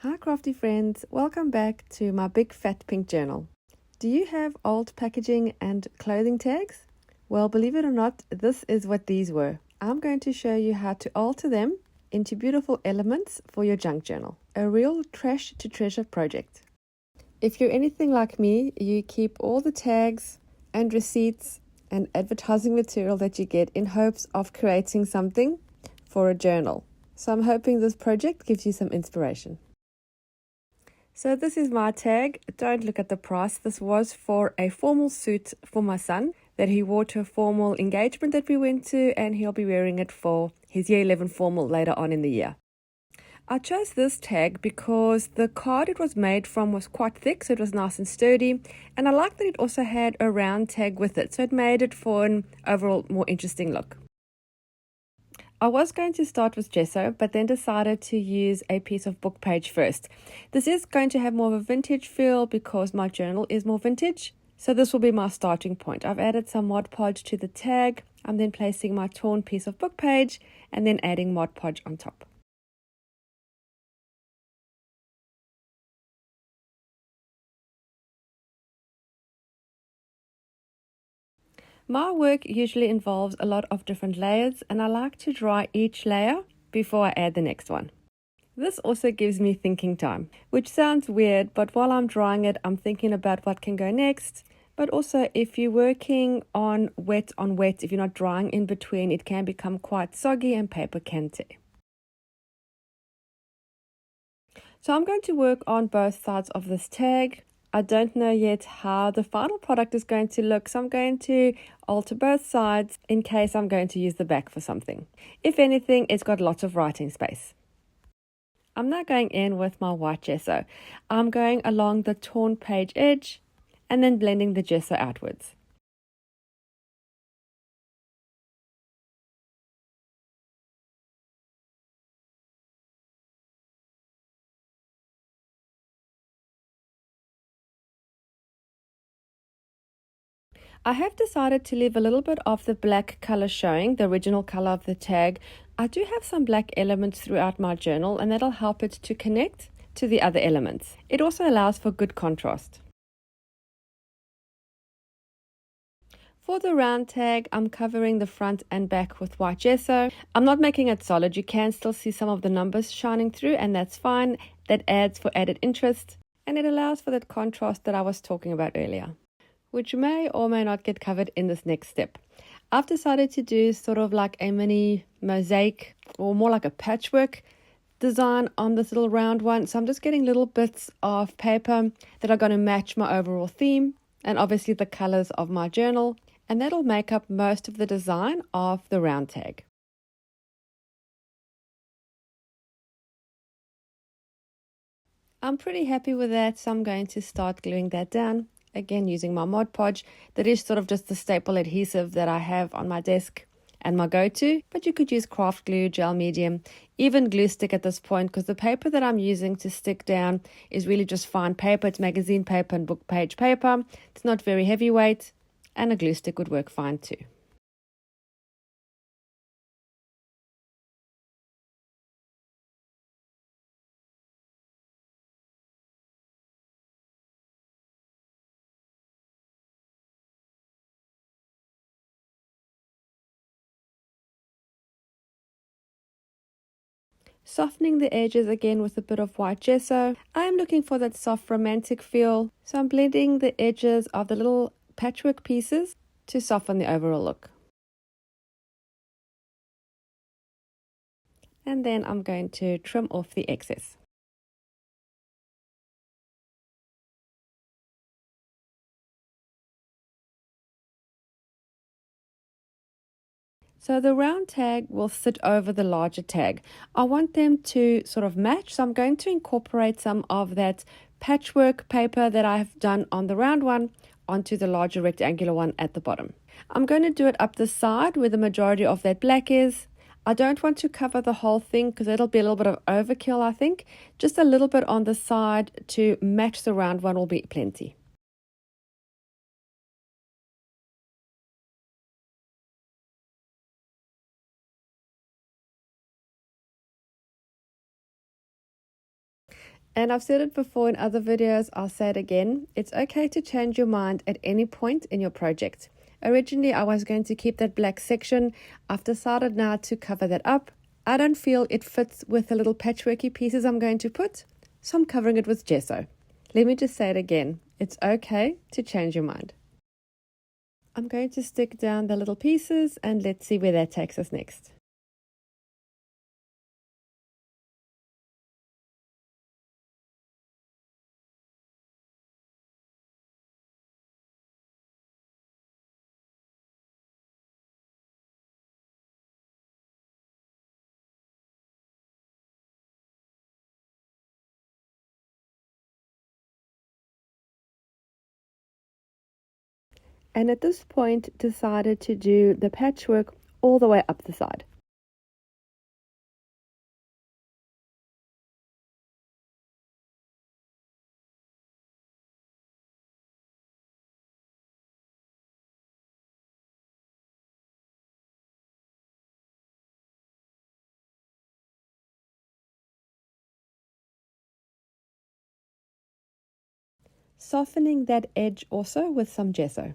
Hi crafty friends, welcome back to my big fat pink journal. Do you have old packaging and clothing tags? Well, believe it or not, this is what these were. I'm going to show you how to alter them into beautiful elements for your junk journal. A real trash to treasure project. If you're anything like me, you keep all the tags and receipts and advertising material that you get in hopes of creating something for a journal. So I'm hoping this project gives you some inspiration. So this is my tag. Don't look at the price. This was for a formal suit for my son that he wore to a formal engagement that we went to, and he'll be wearing it for his year 11 formal later on in the year. I chose this tag because the card it was made from was quite thick, so it was nice and sturdy, and I liked that it also had a round tag with it, so it made it for an overall more interesting look. I was going to start with gesso, but then decided to use a piece of book page first. This is going to have more of a vintage feel because my journal is more vintage, so this will be my starting point. I've added some Mod Podge to the tag. I'm then placing my torn piece of book page and then adding Mod Podge on top. My work usually involves a lot of different layers, and I like to dry each layer before I add the next one. This also gives me thinking time, which sounds weird, but while I'm drying it, I'm thinking about what can go next. But also, if you're working on wet, if you're not drying in between, it can become quite soggy and paper can tear. So I'm going to work on both sides of this tag. I don't know yet how the final product is going to look, so I'm going to alter both sides in case I'm going to use the back for something. If anything, it's got lots of writing space. I'm now going in with my white gesso. I'm going along the torn page edge and then blending the gesso outwards. I have decided to leave a little bit of the black color showing, the original color of the tag. I do have some black elements throughout my journal, and that'll help it to connect to the other elements. It also allows for good contrast. For the round tag, I'm covering the front and back with white gesso. I'm not making it solid. You can still see some of the numbers shining through, and that's fine. That adds for added interest, and it allows for that contrast that I was talking about earlier, which may or may not get covered in this next step. I've decided to do sort of like a mini mosaic or more like a patchwork design on this little round one. So I'm just getting little bits of paper that are going to match my overall theme and obviously the colors of my journal, and that'll make up most of the design of the round tag. I'm pretty happy with that, so I'm going to start gluing that down. Again, using my Mod Podge. That is sort of just the staple adhesive that I have on my desk and my go-to, but you could use craft glue, gel medium, even glue stick at this point, because the paper that I'm using to stick down is really just fine paper. It's magazine paper and book page paper. It's not very heavyweight, and a glue stick would work fine too. Softening the edges again with a bit of white gesso. I'm looking for that soft romantic feel, so I'm blending the edges of the little patchwork pieces to soften the overall look. And then I'm going to trim off the excess. So the round tag will sit over the larger tag. I want them to sort of match, so I'm going to incorporate some of that patchwork paper that I've done on the round one onto the larger rectangular one at the bottom. I'm going to do it up the side where the majority of that black is. I don't want to cover the whole thing because it'll be a little bit of overkill, I think. Just a little bit on the side to match the round one will be plenty. And I've said it before in other videos, I'll say it again. It's okay to change your mind at any point in your project. Originally, I was going to keep that black section. I've decided now to cover that up. I don't feel it fits with the little patchworky pieces I'm going to put, so I'm covering it with gesso. Let me just say it again. It's okay to change your mind. I'm going to stick down the little pieces and let's see where that takes us next. And at this point decided to do the patchwork all the way up the side. Softening that edge also with some gesso.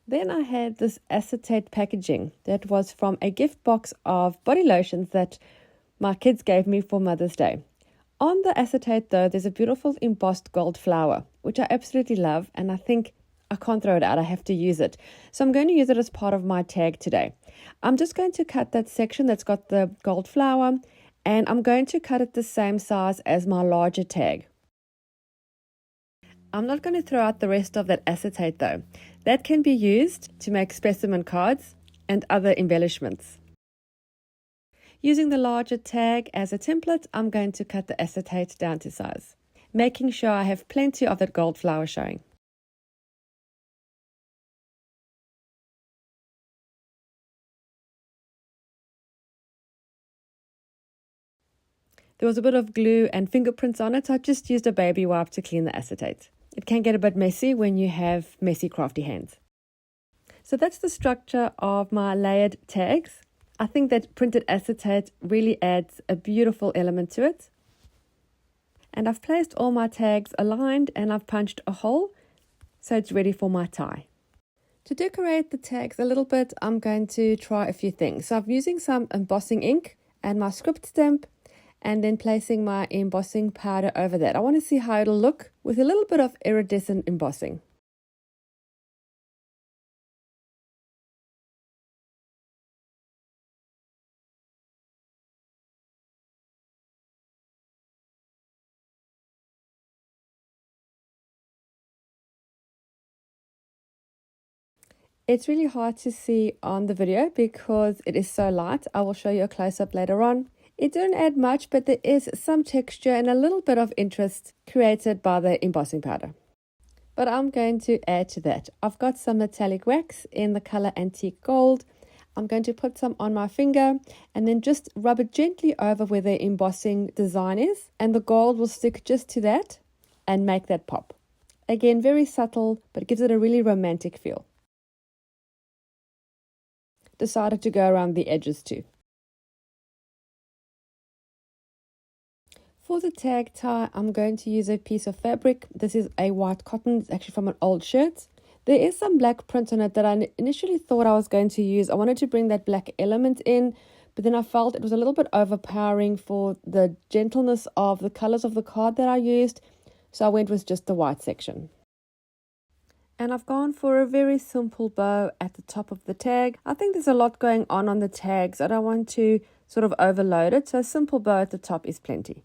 Then I had this acetate packaging that was from a gift box of body lotions that my kids gave me for Mother's Day. On the acetate though, there's a beautiful embossed gold flower, which I absolutely love, and I think I can't throw it out, I have to use it. So I'm going to use it as part of my tag today. I'm just going to cut that section that's got the gold flower, and I'm going to cut it the same size as my larger tag. I'm not going to throw out the rest of that acetate though. That can be used to make specimen cards and other embellishments. Using the larger tag as a template, I'm going to cut the acetate down to size, making sure I have plenty of that gold flower showing. There was a bit of glue and fingerprints on it, so I just used a baby wipe to clean the acetate. It can get a bit messy when you have messy crafty hands. So that's the structure of my layered tags. I think that printed acetate really adds a beautiful element to it. And I've placed all my tags aligned and I've punched a hole so it's ready for my tie. To decorate the tags a little bit, I'm going to try a few things. So I'm using some embossing ink and my script stamp, and then placing my embossing powder over that. I want to see how it'll look with a little bit of iridescent embossing. It's really hard to see on the video because it is so light. I will show you a close-up later on. It didn't add much, but there is some texture and a little bit of interest created by the embossing powder. But I'm going to add to that. I've got some metallic wax in the color Antique Gold. I'm going to put some on my finger and then just rub it gently over where the embossing design is, and the gold will stick just to that and make that pop. Again, very subtle, but it gives it a really romantic feel. Decided to go around the edges too. For the tag tie, I'm going to use a piece of fabric. This is a white cotton. It's actually from an old shirt. There is some black print on it that I initially thought I was going to use. I wanted to bring that black element in, but then I felt it was a little bit overpowering for the gentleness of the colors of the card that I used, so I went with just the white section. And I've gone for a very simple bow at the top of the tag. I think there's a lot going on the tags. I don't want to sort of overload it, so a simple bow at the top is plenty.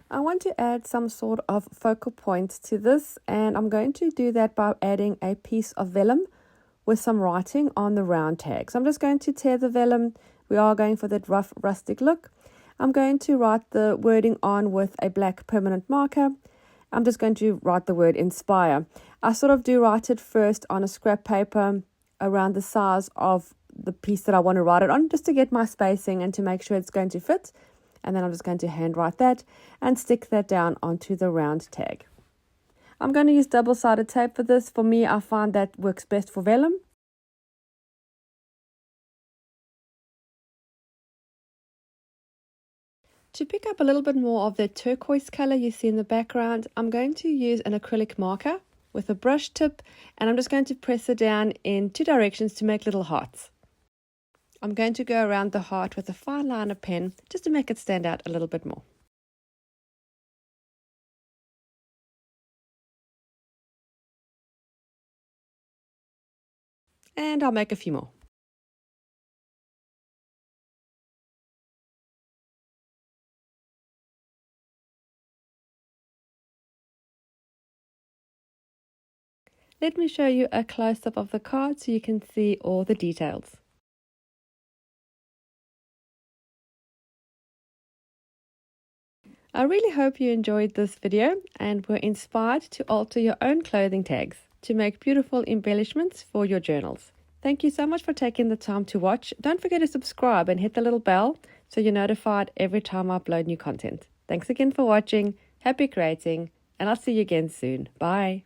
I want to add some sort of focal point to this, and I'm going to do that by adding a piece of vellum with some writing on the round tag. So I'm just going to tear the vellum. We are going for that rough rustic look. I'm going to write the wording on with a black permanent marker. I'm just going to write the word inspire. I sort of do write it first on a scrap paper around the size of the piece that I want to write it on, just to get my spacing and to make sure it's going to fit. and then I'm just going to handwrite that and stick that down onto the round tag. I'm going to use double-sided tape for this. For me, I find that works best for vellum. To pick up a little bit more of the turquoise color you see in the background, I'm going to use an acrylic marker with a brush tip, and I'm just going to press it down in 2 directions to make little hearts. I'm going to go around the heart with a fine liner pen just to make it stand out a little bit more. And I'll make a few more. Let me show you a close-up of the card so you can see all the details. I really hope you enjoyed this video and were inspired to alter your own clothing tags to make beautiful embellishments for your journals. Thank you so much for taking the time to watch. Don't forget to subscribe and hit the little bell so you're notified every time I upload new content. Thanks again for watching, happy creating, and I'll see you again soon. Bye.